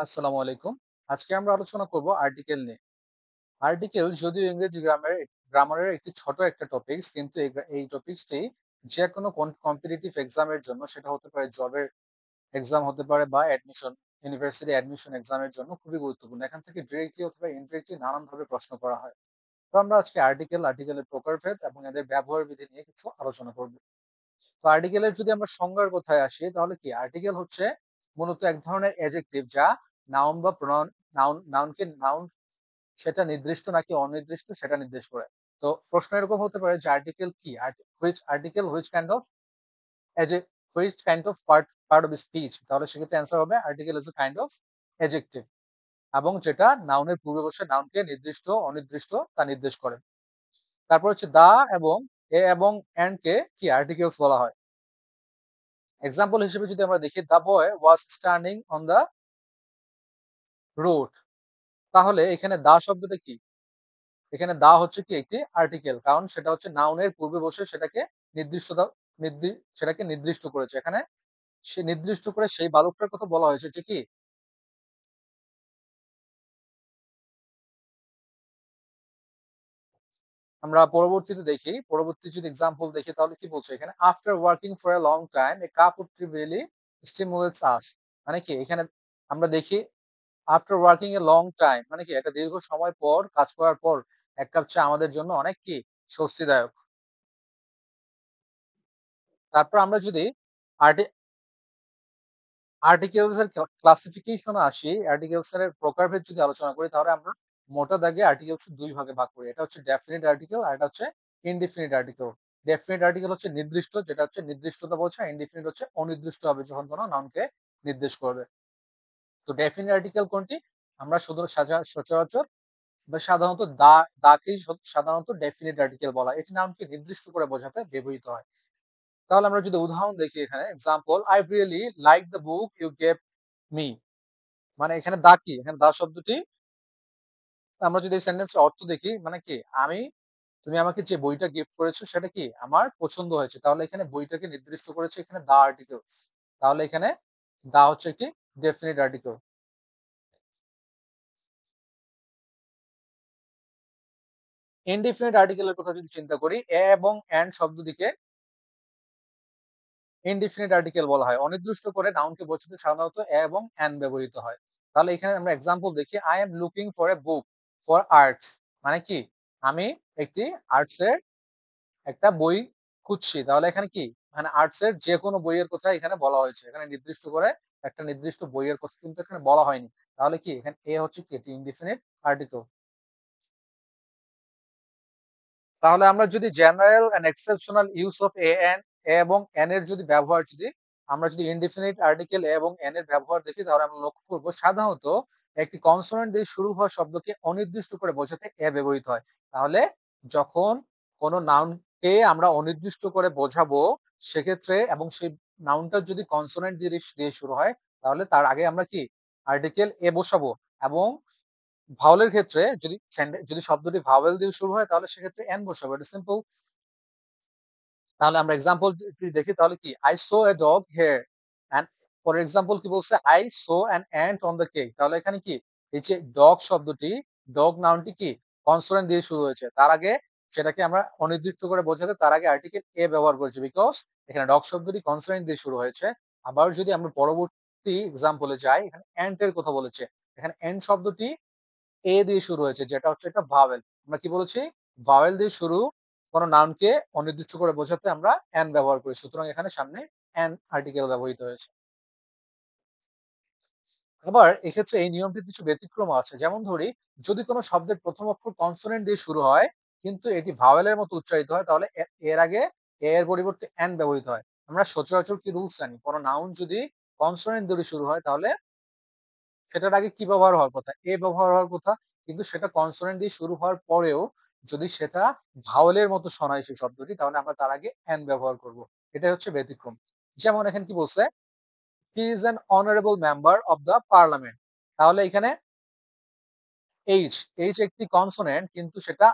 আসসালামু আলাইকুম। আজকে আমরা আলোচনা করব আর্টিকেল নিয়ে। আর্টিকেল যদিও ইংরেজি গ্রামারের একটি ছোট একটা টপিকস, কিন্তু এই টপিকসটি যেকোনো কম্পিটিটিভ এক্সামের জন্য, সেটা হতে পারে জবের এক্সাম হতে পারে বা ইউনিভার্সিটি অ্যাডমিশন এক্সামের জন্য খুবই গুরুত্বপূর্ণ। এখান থেকে ডিরেক্টলি অথবা ইনডিরেক্টলি নানানভাবে প্রশ্ন করা হয়। তো আমরা আজকে আর্টিকেলের প্রকারভেদ এবং এদের ব্যবহার বিধি নিয়ে কিছু আলোচনা করব। তো আর্টিকেলের যদি আমরা সংজ্ঞার কথায় আসি, তাহলে কি আর্টিকেল হচ্ছে মূলত এক ধরনের অ্যাডজেক্টিভ যা নাউন বা প্রোনাউন নাউন সেটা নির্দিষ্ট নাকি অনির্দিষ্ট সেটা নির্দেশ করে। তো প্রশ্ন এরকম হতে পারে যে আর্টিকেল কি, which article as a which kind of part of speech, তাহলে সেক্ষেত্রে অ্যান্সার হবে article is a kind of adjective, এবং যেটা নাউনের পূর্বে বসে নাউনকে নির্দিষ্ট অনির্দিষ্ট তা নির্দেশ করে। তারপর হচ্ছে দা এবং এ এবং এন্ড কে কি আর্টিকেলস বলা হয়। এক্সাম্পল হিসেবে যদি আমরা দেখি, the boy was standing on the road, তাহলে এখানে দা শব্দটা কি, এখানে দা হচ্ছে কি একটি আর্টিকেল, কারণ সেটা হচ্ছে নাউনের পূর্বে বসে সেটাকে নির্দিষ্ট করেছে। এখানে সে নির্দিষ্ট করে সেই বালকটার কথা বলা হয়েছে যে কি। আমরা পরবর্তীতে দেখি, পরবর্তী যদি এক্সাম্পল দেখি তাহলে কি বলছে এখানে, after working for a long time A cup of tea really stimulates us. মানে কি এখানে আমরা দেখি after working a long time মানে কি একটা দীর্ঘ সময় পর কাজ করার পর এক কাপ চা আমাদের জন্য অনেক কি স্বস্তিদায়ক। তারপর আমরা যদি আর্টিকেলস এর ক্লাসিফিকেশনে আসি, আর্টিকেলস এর প্রকারভেদ যদি আলোচনা করি, তাহলে আমরা মোটা দাগে আর্টিকেলস দুই ভাগে ভাগ করি। এটা হচ্ছে ডেফিনিট আর্টিকেল আর এটা হচ্ছে ইনডিফিনিট আর্টিকেল। ডেফিনিট আর্টিকেল হচ্ছে নির্দিষ্ট, যেটা হচ্ছে নির্দিষ্টতা বোঝায়। ইনডিফিনিট হচ্ছে অনির্দিষ্ট হবে যখন কোনো নাউনকে নির্দেশ করবে। তো ডেফিনিট আর্টিকেল কোনটি, আমরা শুধু সচরাচর বা সাধারণত দাকেই সাধারণত ডেফিনিট আর্টিকেল বলা হয়। এটি নাউনকে নির্দিষ্ট করে বোঝাতে ব্যবহৃত হয়। তাহলে আমরা যদি উদাহরণ দেখি, এখানে example, I really like the book you gave me. মানে এখানে দা কি, এখানে দা শব্দটি আমরা যদি এই সেন্টেন্সের অর্থ দেখি, মানে কি আমি, তুমি আমাকে যে বইটা গিফট করেছো সেটা কি আমার পছন্দ হয়েছে, তাহলে এখানে বইটাকে নির্দিষ্ট করেছে এখানে দা আর্টিকেল। তাহলে এখানে দা হচ্ছে একটি ডেফিনিট আর্টিকেল। ইনডিফিনিট আর্টিকেলের কথা যদি চিন্তা করি, এ এবং এন্ড শব্দটিকে ইনডিফিনিট আর্টিকেল বলা হয়। অনির্দিষ্ট করে নাউনকে বোঝাতে সাধারণত এ এবং এন্ড ব্যবহৃত হয়। তাহলে এখানে আমরা এক্সাম্পল দেখি, I am looking for a book for arts. মানে কি আমি একটি আর্টস এর একটা বই খুঁজছি। তাহলে এখানে কি, এখানে আর্টস এর যে কোনো বইয়ের কথা এখানে বলা হয়েছে। এখানে নির্দিষ্ট করে একটা নির্দিষ্ট বইয়ের কথা কিন্তু এখানে বলা হয়নি। তাহলে কি এখানে এ হচ্ছে কি একটি ইনডিফিনিট আর্টিকেল। তাহলে আমরা যদি general and exceptional use of a এবং এন এর যদি ব্যবহার যদি আমরা যদি ইনডিফিনিট আর্টিকেল এ এবং এন এর ব্যবহার দেখি, তাহলে আমরা লক্ষ্য করবো সাধারণত একটি কনসোনেন্ট দিয়ে শুরু হওয়া শব্দকে অনির্দিষ্ট করে বোঝাতে এ ব্যবহৃত হয়। তাহলে যখন কোনো নাউনকে আমরা অনির্দিষ্ট করে বোঝাবো, সেক্ষেত্রে এবং সেই নাউনটা যদি কনসোনেন্ট দিয়ে শুরু হয়, তাহলে তার আগে আমরা কি আর্টিকেল এ বসাবো। এবং ভাওয়েলের ক্ষেত্রে যদি শব্দটি ভাওয়েল দিয়ে শুরু হয়, তাহলে সেক্ষেত্রে এন বসাবো। এটা সিম্পল। তাহলে আমরা এক্সাম্পল যদি দেখি, তাহলে কি, I saw a dog here and, for example কি বলছে, I saw an ant on the cake. তাহলে এখানে কি এই যে ডগ শব্দটি, ডগ নাউনটি কি কনসোনেন্ট দিয়ে শুরু হয়েছে, তার আগে সেটাকে আমরা অনির্দিষ্ট করে বোঝাতে তার আগে আর্টিকেল এ ব্যবহার করেছি, বিকজ এখানে ডগ শব্দটি কনসোনেন্ট দিয়ে শুরু হয়েছে। আবার যদি আমরা পরবর্তী এক্সাম্পলে যাই, এখানে অ্যান্ট এর কথা বলেছে, এখানে অ্যান্ট শব্দটি এ দিয়ে শুরু হয়েছে, যেটা হচ্ছে একটা ভাওয়েল। আমরা কি বলেছি, ভাওয়েল দিয়ে শুরু কোন নাউনকে অনির্দিষ্ট করে বোঝাতে আমরা এন ব্যবহার করি, সুতরাং এখানে সামনে এন আর্টিকেল ব্যবহৃত হয়েছে। আবার এক্ষেত্রে এই নিয়মটির কিছু ব্যতিক্রম আছে। যেমন ধরি, যদি কোনো শব্দের প্রথম অক্ষর কনসোনেন্ট দিয়ে শুরু হয় কিন্তু এটি ভাওয়েলের মতো উচ্চারিত হয়, তাহলে এর আগে এ এর পরিবর্তে এন ব্যবহৃত হয়। আমরা সচরাচর কি রুলস জানি, কোনো নাউন যদি কনসোনেন্ট দিয়ে শুরু হয়, তাহলে সেটার আগে কি ব্যবহার হওয়ার কথা, এ ব্যবহার হওয়ার কথা। কিন্তু সেটা কনসোনেন্ট দিয়ে শুরু হওয়ার পরেও যদি সেটা ভাওয়েলের মতো শোনায় সেই শব্দটি, তাহলে আমরা তার আগে এন ব্যবহার করব। এটাই হচ্ছে ব্যতিক্রম। যেমন এখানে কি বলছে, he is an honourable member of the parliament. তাহলে এখানে এইচ, এইচ একটি কনসোনেন্ট, কিন্তু সেটা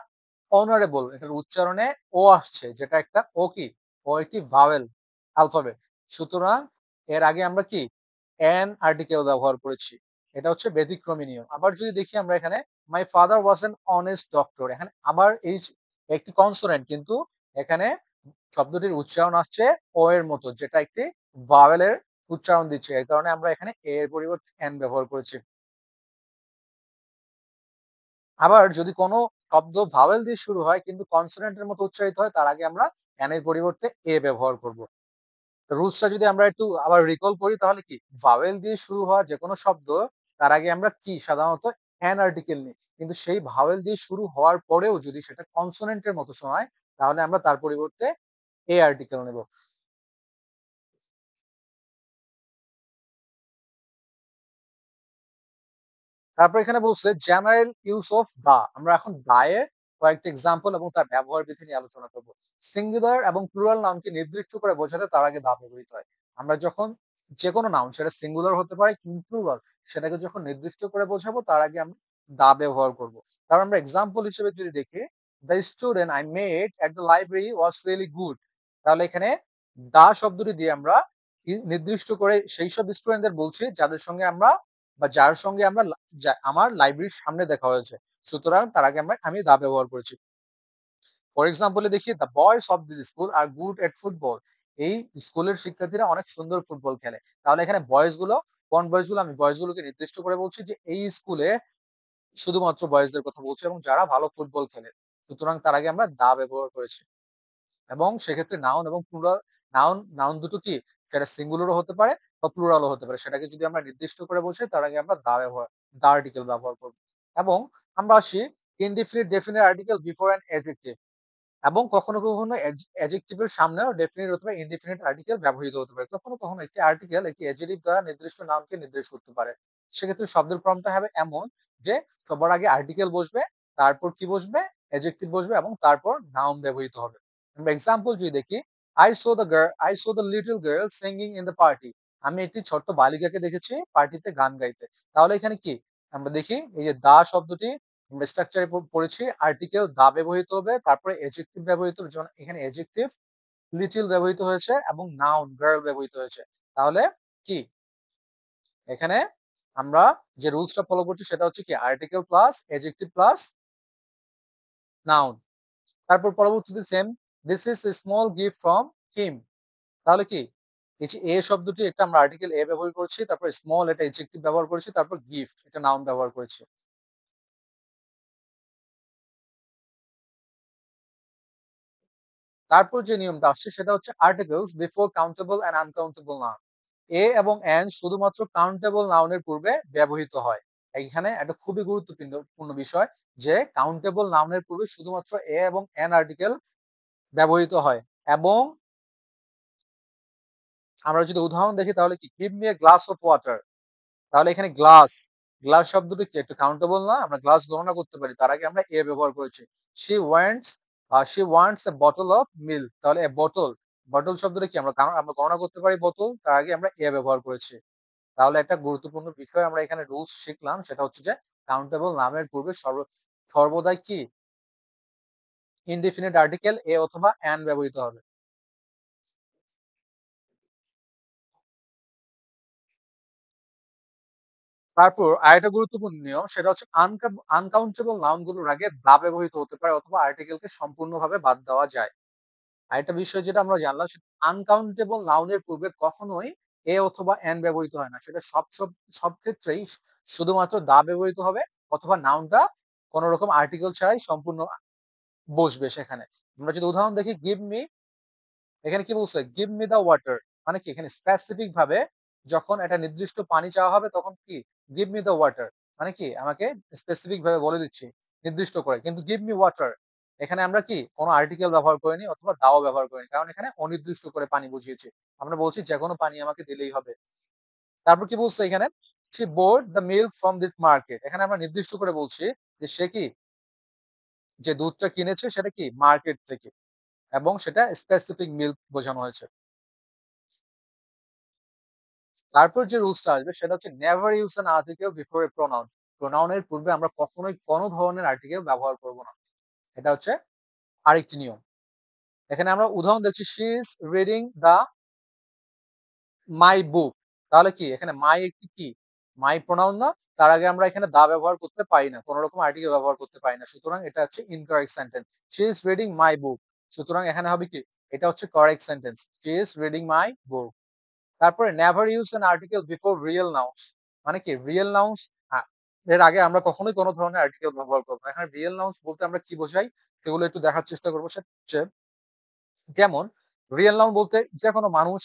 অনারেবল, এটার উচ্চারণে ও আসছে, যেটা একটা ও কি, ও একটি ভাওয়েল অ্যালফাবেট। সুতরাং এর আগে আমরা কি এন আর্টিকেল ব্যবহার করেছি। এটা হচ্ছে ব্যতিক্রমী নিয়ম। আবার যদি দেখি আমরা এখানে my father was an honest doctor, এখানে আবার এই একটি কনসোনেন্ট, কিন্তু এখানে শব্দটির উচ্চারণ আসছে ও এর মতো, যেটা একটি ভাওয়েলের উচ্চারণ দিচ্ছে, এর কারণে আমরা এখানে এ এর পরিবর্তে এন ব্যবহার করেছি। আবার যদি কোনো শব্দ ভাওয়েল দিয়ে শুরু হয় কিন্তু কনসোনেন্টের মতো উচ্চারিত হয়, তার আগে আমরা এন এর পরিবর্তে এ ব্যবহার করব। রুলসটা যদি আমরা একটু আবার রিকল করি তাহলে কি, ভাওয়েল দিয়ে শুরু হওয়া যে কোনো শব্দ, তার আগে আমরা কি সাধারণত অ্যান আর্টিকেল নিই, কিন্তু সেই ভাওয়েল দিয়ে শুরু হওয়ার পরেও যদি সেটা কনসোনেন্টের মতো শোনায়, তাহলে আমরা তার পরিবর্তে এ আর্টিকেল নেব। তারপর এখানে বলছে জেনারেল ইউজ অফ দা, আমরা এখন দা এর কয়েকটি এক্সাম্পল এবং তার ব্যবহার বিধি নিয়ে আলোচনা করব। সিঙ্গুলার এবং প্লুরাল নাউনকে নির্দিষ্ট করে বোঝাতে তার আগে দা ব্যবহৃত হয়। আমরা যখন যে কোনো নাউন, সেটা সিঙ্গুলার হতে পারে কিন্তু প্লুরাল, সেটাকে যখন নির্দিষ্ট করে বোঝাবো তার আগে আমরা দা ব্যবহার করব। তারপর আমরা এক্সাম্পল হিসেবে যদি দেখি, the student I met at the library was really good, তাহলে এখানে দা শব্দটি দিয়ে আমরা নির্দিষ্ট করে সেই সব স্টুডেন্টদের বলছি যাদের সঙ্গে আমরা বা যার সঙ্গে আমরা আমার লাইব্রেরির সামনে দেখা হয়েছে, সুতরাং তার আগে আমি দা ব্যবহার করেছি। ফর এক্সাম্পলে দেখি, the boys of this school are good at football, এই স্কুলের শিক্ষার্থীরা অনেক সুন্দর ফুটবল খেলে, তাহলে এখানে বয়েজ গুলো কোন বয়েজ গুলো, আমি বয়েজ গুলোকে নির্দিষ্ট করে বলছি যে এই স্কুলে শুধুমাত্র বয়েজদের কথা বলছি এবং যারা ভালো ফুটবল খেলে, সুতরাং তার আগে আমরা দা ব্যবহার করেছি। এবং সেক্ষেত্রে নাউন এবং প্লুরাল, নাউন দুটো কি, সেটা সিঙ্গুলারও হতে পারে বা প্লুরালও হতে পারে, সেটাকে যদি আমরা নির্দিষ্ট করে বলছি তার আগে আমরা দা আর্টিকেল ব্যবহার করব। এবং আমরা আসি indefinite definite article before an adjective, এবং কখনো কখনো অ্যাডজেক্টিভের সামনেও ডেফিনিট অথবা ইনডিফিনিট আর্টিকেল ব্যবহৃত হতে পারে। কখনো কখনো একটি আর্টিকেল একটি অ্যাডজেক্টিভ দ্বারা নির্দিষ্ট নাউনকে নির্দেশ করতে পারে। সেক্ষেত্রে শব্দের ক্রমটা হবে এমন যে সবার আগে আর্টিকেল বসবে, তারপর কি বসবে, অ্যাডজেক্টিভ বসবে এবং তারপর নাউন ব্যবহৃত হবে। আমরা এক্সাম্পল যদি দেখি, I so the little girl singing in the party, আমি একটি ছোট্ট বালিকাকে দেখেছি পার্টিতে গান গাইতে। তাহলে এখানে কি, আমরা দেখি এই যে দা শব্দটি আমরা স্ট্রাকচারে পড়েছি, আর্টিকেল দা ব্যবহৃত হবে, তারপরে এডজেক্টিভ ব্যবহৃত হবে, যেমন এখানে এডজেক্টিভ লিটল ব্যবহৃত হয়েছে এবং নাউন গার্ল ব্যবহৃত হয়েছে। তাহলে কি, এখানে আমরা যে রুলসটা ফলো করছি সেটা হচ্ছে কি, article plus adjective plus noun. তারপর পরবর্তীতে same, this is a small gift from him, তাহলে কি, এই যে এ শব্দটি, একটা আমরা আর্টিকেল এ ব্যবহার করছি, তারপর স্মল এটা এডজেক্টিভ ব্যবহার করেছি, তারপর গিফট এটা নাউন ব্যবহার করেছি। তারপর যে নিয়মটা আসছে সেটা হচ্ছে articles before countable and uncountable noun, a এবং এন শুধুমাত্র কাউন্টেবল নাউনের পূর্বে ব্যবহৃত হয়। এইখানে একটা খুবই গুরুত্বপূর্ণ বিষয়, যে কাউন্টেবল নাউনের পূর্বে শুধুমাত্র এ এবং এন আর্টিকেল ব্যবহৃত হয়। এবং আমরা যদি উদাহরণ দেখি তাহলে কি, give me a glass of water, তাহলে এখানে গ্লাস, গ্লাস শব্দটি কি একটা কাউন্টেবল না, আমরা গ্লাস গণনা করতে পারি, তার আগে আমরা এ ব্যবহার করেছি। She wants a bottle of milk, তাহলে এ বোতল, বটল শব্দটা কি, আমরা গণনা করতে পারি বোতল, তার আগে আমরা এ ব্যবহার করেছি। তাহলে একটা গুরুত্বপূর্ণ বিষয় আমরা এখানে রুলস শিখলাম, সেটা হচ্ছে যে কাউন্টেবল নামের পূর্বে সর্বদাই কি ইনডিফিনিট আর্টিকেল এ অথবা অ্যান ব্যবহৃত হবে। তারপর আরেকটা গুরুত্বপূর্ণ নিয়ম, সেটা হচ্ছে আনকাউন্টেবল নাউন গুলোর আগে দা ব্যবহৃত হতে পারে অথবা আর্টিকেলকে সম্পূর্ণভাবে বাদ দেওয়া যায়। আরেকটা বিষয় যেটা আমরা জানলাম, সেটা আনকাউন্টেবল নাউনের পূর্বে কখনোই এ অথবা এন ব্যবহৃত হয় না, সেটা সব ক্ষেত্রেই শুধুমাত্র দা ব্যবহৃত হবে অথবা নাউনটা কোন রকম আর্টিকেল ছাড়াই সম্পূর্ণ বসবে সেখানে। আমরা যদি উদাহরণ দেখি, গিভ মি, এখানে কি বলছে, গিভ মি দা ওয়াটার, মানে কি এখানে স্পেসিফিক ভাবে যখন একটা নির্দিষ্ট পানি চাওয়া হবে তখন কি, গিভ মি দা ওয়াটার, মানে কি আমাকে স্পেসিফিক ভাবে বলে দিচ্ছি নির্দিষ্ট করে, কিন্তু গিভ মি ওয়াটার এখানে আমরা কি কোনো আর্টিকেল ব্যবহার করিনি অথবা দাও ব্যবহার করিনি, কারণ এখানে অনির্দিষ্ট করে পানি বুঝিয়েছি, আমরা বলছি যে কোনো পানি আমাকে দিলেই হবে। তারপর কি বলছে এখানে, she bought the milk from this market, এখানে আমরা নির্দিষ্ট করে বলছি যে সে কি, যে দুধটা কিনেছে সেটা কি মার্কেট থেকে, এবং সেটা স্পেসিফিক মিল্ক বোঝানো হয়েছে। তারপর যে রুলসটা আসবে সেটা হচ্ছে never use an article before a pronoun, প্রোনাউনের পূর্বে আমরা কখনোই কোনো ধরনের আর্টিকেল ব্যবহার করব না, এটা হচ্ছে আরেকটি নিয়ম। এখানে আমরা উদাহরণ দেখছি, শি ইজ রিডিং দা মাই বুক, তাহলে কি এখানে মাই একটি কি মাই প্রোনাউন না, তার আগে আমরা এখানে দা ব্যবহার করতে পারি না, কোন রকম আর্টিকেল ব্যবহার করতে পারি না, সুতরাং এটা হচ্ছে incorrect sentence. She is reading my book, সুতরাং এখানে হবে কি, এটা হচ্ছে correct sentence, she is reading my book. তারপরে never use an article before real nouns, মানে কি রিয়েল নাউন্স এর আগে আমরা কখনোই কোনো ধরনের আর্টিকেল ব্যবহার করবো না। এখানে রিয়েল নাউন্স বলতে আমরা কি বোঝাই সেগুলো একটু দেখার চেষ্টা করবো। সেটা হচ্ছে যেমন রিয়েল নাউন বলতে যে কোনো মানুষ,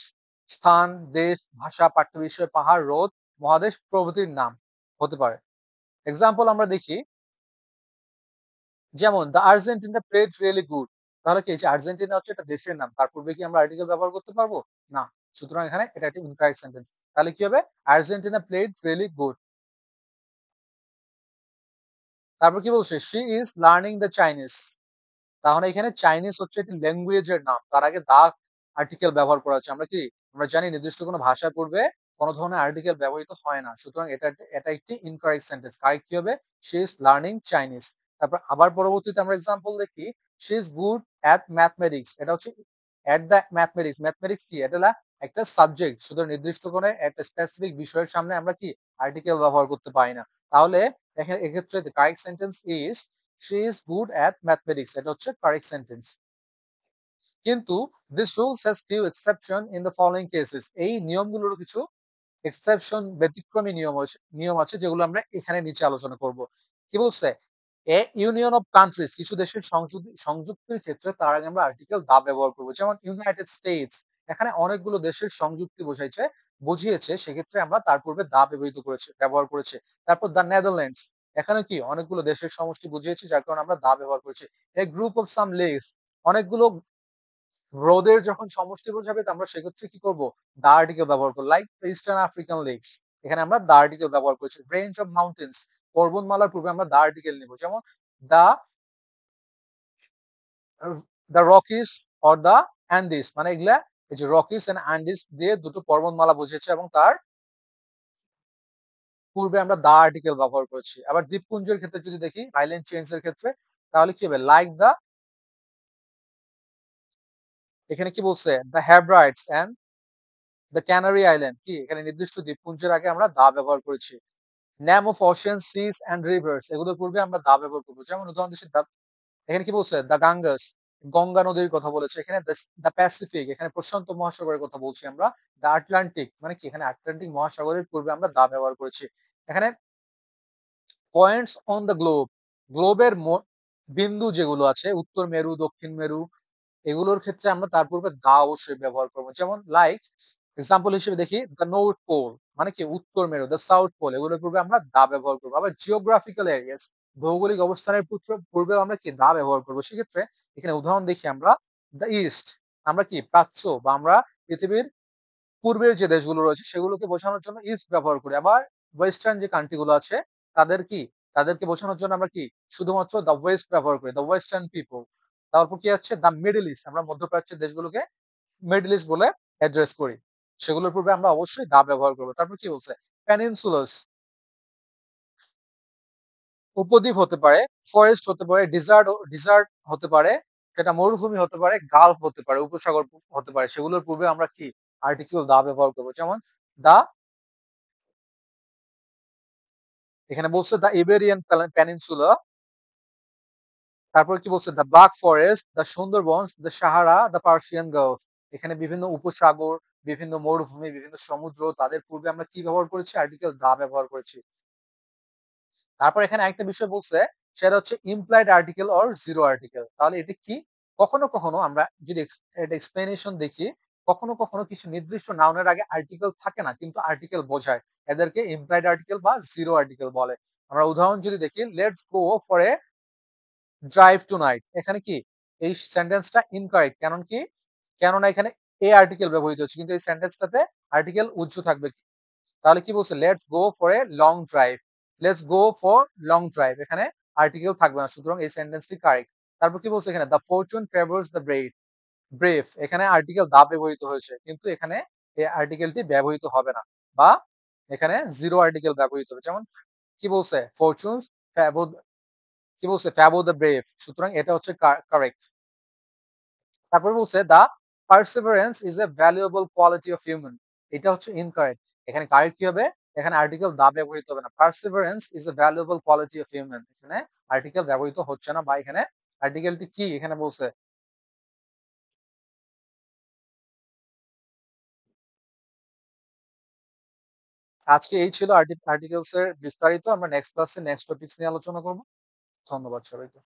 স্থান, দেশ, ভাষা, পাঠ্য বিষয়, পাহাড়, হ্রদ, মহাদেশ প্রভৃতির নাম হতে পারে। এক্সাম্পল আমরা দেখি, যেমন the Argentina played really good, তাহলে কি এই যে আর্জেন্টিনা হচ্ছে একটা দেশের নাম, তার পূর্বে কি আমরা আর্টিকেল ব্যবহার করতে পারবো না, সুতরাং এখানে এটা একটা ইনকারেক্ট সেন্টেন্স। তাহলে কি হবে, আর্জেন্টিনা প্লেড রিয়েলি গুড। তারপর কি বলছে, she is learning the Chinese, তাহলে এখানে চাইনিজ হচ্ছে একটি ল্যাঙ্গুয়েজের নাম, তার আগে দা আর্টিকেল ব্যবহার করা হচ্ছে। আমরা জানি নির্দিষ্ট কোনো ভাষার পূর্বে কোনো ধরনের আর্টিকেল ব্যবহৃত হয় না, সুতরাং এটা একটি ইনকারেক্ট সেন্টেন্স। কারেক্ট কি হবে, শি ইজ লার্নিং চাইনিজ। তারপর আবার পরবর্তীতে আমরা এক্সাম্পল দেখি, she is good at mathematics, এটা হচ্ছে অ্যাট দ্য ম্যাথমেটিক্স, ম্যাথমেটিক্স কি, এটা হলো একটা সাবজেক্ট, শুধু নির্দিষ্ট করে একটা স্পেসিফিক বিষয়ের সামনে আমরা কি আর্টিকেল ব্যবহার করতে পারি না। তাহলে এক্ষেত্রে correct sentence is she is good at mathematics, এটা হচ্ছে কারেক্ট সেন্টেন্স। কিন্তু this rules has few exception in the following cases, এই নিয়মগুলোর কিছু এক্সেপশন ব্যতিক্রমী নিয়ম আছে যেগুলো আমরা এখানে নিচে আলোচনা করব। কি বলছে, এ ইউনিয়ন অফ কান্ট্রিজ, কিছু দেশের সংযুক্তির ক্ষেত্রে তার আগে আমরা আর্টিকেল দা ব্যবহার করবো, যেমন ইউনাইটেড স্টেটস, এখানে অনেকগুলো দেশের সংযুক্তি বুঝিয়েছে, সেক্ষেত্রে আমরা তার পূর্বে দা ব্যবহার করেছে। তারপর দ্য নেদারল্যান্ডস, এখানে কি অনেকগুলো দেশের সমষ্টি বুঝিয়েছে, যার কারণে আমরা দা ব্যবহার করেছি। এ গ্রুপ অফ সাম লেকস, অনেকগুলো হ্রদের যখন সমষ্টি বোঝাবে, তো আমরা সেক্ষেত্রে কি করব, দা আর্টিকেল ব্যবহার করব, লাইক ইস্টার্ন আফ্রিকান লেকস, এখানে আমরা দা আর্টিকেল ব্যবহার করেছি। রেঞ্জ অফ মাউন্টেন্স, পর্বতমালার পূর্বে আমরা দা আর্টিকেল নিব, যেমন দা দা রকিস অর দা অ্যান্ডিস, মানে এগুলা এই যে রকিস এন্ড অ্যান্ডিস দিয়ে দুটো পর্বতমালা বুঝিয়েছে, এবং তার পূর্বে আমরা দা আর্টিকেল ব্যবহার করেছি। আবার দ্বীপপুঞ্জের ক্ষেত্রে যদি দেখি, আইল্যান্ড চেঞ্জ এর ক্ষেত্রে, তাহলে কি হবে, লাইক দা, এখানে কি বলছে, the Hebrides and the Canary island, কি এখানে নির্দিষ্ট দ্বীপপুঞ্জের আগে আমরা দা ব্যবহার করেছি। Name of ocean, seas and rivers, এগুলোর পূর্বে আমরা দা ব্যবহার করবো, যেমন উদাহরণ দিচ্ছি, এখানে কি বলছে, দ্য গাঙ্গাস, গঙ্গা নদীর কথা বলেছে। এখানে দ্য প্যাসিফিক, এখানে প্রশান্ত মহাসাগরের কথা বলছি আমরা। দ্য আটলান্টিক, মানে কি এখানে আটলান্টিক মহাসাগরের পূর্বে আমরা দা ব্যবহার করেছি। এখানে পয়েন্টস অন দ্য গ্লোব, গ্লোবের বিন্দু যেগুলো আছে, উত্তর মেরু, দক্ষিণ মেরু, এগুলোর ক্ষেত্রে আমরা তার পূর্বে দা অবশ্যই ব্যবহার করবো, যেমন লাইক এক্সাম্পল হিসেবে দেখি, দ্য নর্থ পোল, মানে কি উত্তর মেরু, দ্য সাউথ পোল, এগুলোর পূর্বে আমরা দা ব্যবহার করবো। আবার জিওগ্রাফিক্যাল এরিয়াস, ভৌগোলিক অবস্থানের পূর্বে আমরা কি দা ব্যবহার করবো। সেক্ষেত্রে এখানে উদাহরণ দেখি আমরা, দ্য ইস্ট, আমরা কি প্রাচ্য বা আমরা পৃথিবীর পূর্বের যে দেশগুলো রয়েছে সেগুলোকে বোঝানোর জন্য ইস্ট ব্যবহার করি। আবার ওয়েস্টার্ন যে কান্ট্রি গুলো আছে, তাদের কি তাদেরকে বোঝানোর জন্য আমরা কি শুধুমাত্র দ্য ওয়েস্ট ব্যবহার করি, দ্য ওয়েস্টার্ন পিপল। তারপর কি হচ্ছে, দ্য মিডল ইস্ট, আমরা মধ্যপ্রাচ্যের দেশগুলোকে মিডল ইস্ট বলে অ্যাড্রেস করি, সেগুলোর পূর্বে আমরা অবশ্যই দা ব্যবহার করবো। তারপর কি বলছে, পেনিনসুলাস, উপদ্বীপ হতে পারে, ফরেস্ট হতে পারে, ডিজার্ট হতে পারে, সেটা মরুভূমি হতে পারে, গালফ হতে পারে, উপসাগর হতে পারে, সেগুলোর পূর্বে আমরা কি আর্টিকেল দা ব্যবহার করবো, যেমন দা, এখানে বলছে দ্য ইবেরিয়ান পেনিনসুলা। তারপর কি বলছে, the black forest, the Sundarbans, the Sahara, the Persian Gulf, এখানে বিভিন্ন উপসাগর, বিভিন্ন মরুভূমি, বিভিন্ন সমুদ্র, তাদের পূর্বে আমরা কি ব্যবহার করেছি, আর্টিকেল দা ব্যবহার করেছি। তারপর এখানে একটা বিষয় বলছে, সেটা হচ্ছে implied article or zero article. তাহলে এটা কি, কখনো কখনো আমরা যদি এটা এক্সপ্লেনেশন দেখি, কখনো কখনো কিছু নির্দিষ্ট নাউনের আগে আর্টিকেল থাকে না, কিন্তু আর্টিকেল বোঝায়, এদেরকে ইমপ্লাইড আর্টিকেল বা জিরো আর্টিকেল বলে। আমরা উদাহরণ যদি দেখি, let's go for a drive tonight, এখানে কি এই সেন্টেন্সটা ইনকারেক্ট, কেননা এখানে এ আর্টিকেল ব্যবহৃত হচ্ছে, কিন্তু এই সেন্টেন্সটাতে আর্টিকেল উজ্জ থাকবে। তাহলে কি বলছে, let's go for a long drive, let's go for long drive, এখানে আর্টিকেল থাকবে না, সুতরাং এই সেন্টেন্সটি কারেক্ট। তারপর কি বলছে, এখানে the Fortune favours the brave, এখানে আর্টিকেল দা ব্যবহৃত হয়েছে, কিন্তু এখানে এই আর্টিকেলটি ব্যবহৃত হবে না, বা এখানে জিরো আর্টিকেল ব্যবহৃত হবে। যেমন কি বলছে, ফরচুন ফেভার, কি বলছে, ফেভার দ্য ব্রেভ, সুতরাং এটা হচ্ছে কারেক্ট। তারপর বলছে, the perseverance is a valuable quality of human, এটা হচ্ছে ইনকারেক্ট, এখানে কারেক্ট কি হবে, এখানে আর্টিকেল দা ব্যবহৃত হবে না। Perseverance is a valuable quality of human. এখানে আর্টিকেল ব্যবহৃত হচ্ছে না বা এখানে আর্টিকেলটি কি এখানে বলছে। আজকে এই ছিল আর্টিকেলস এর বিস্তারিত। আমরা নেক্সট ক্লাসে নেক্সট টপিকস নিয়ে আলোচনা করব। ধন্যবাদ সবাইকে।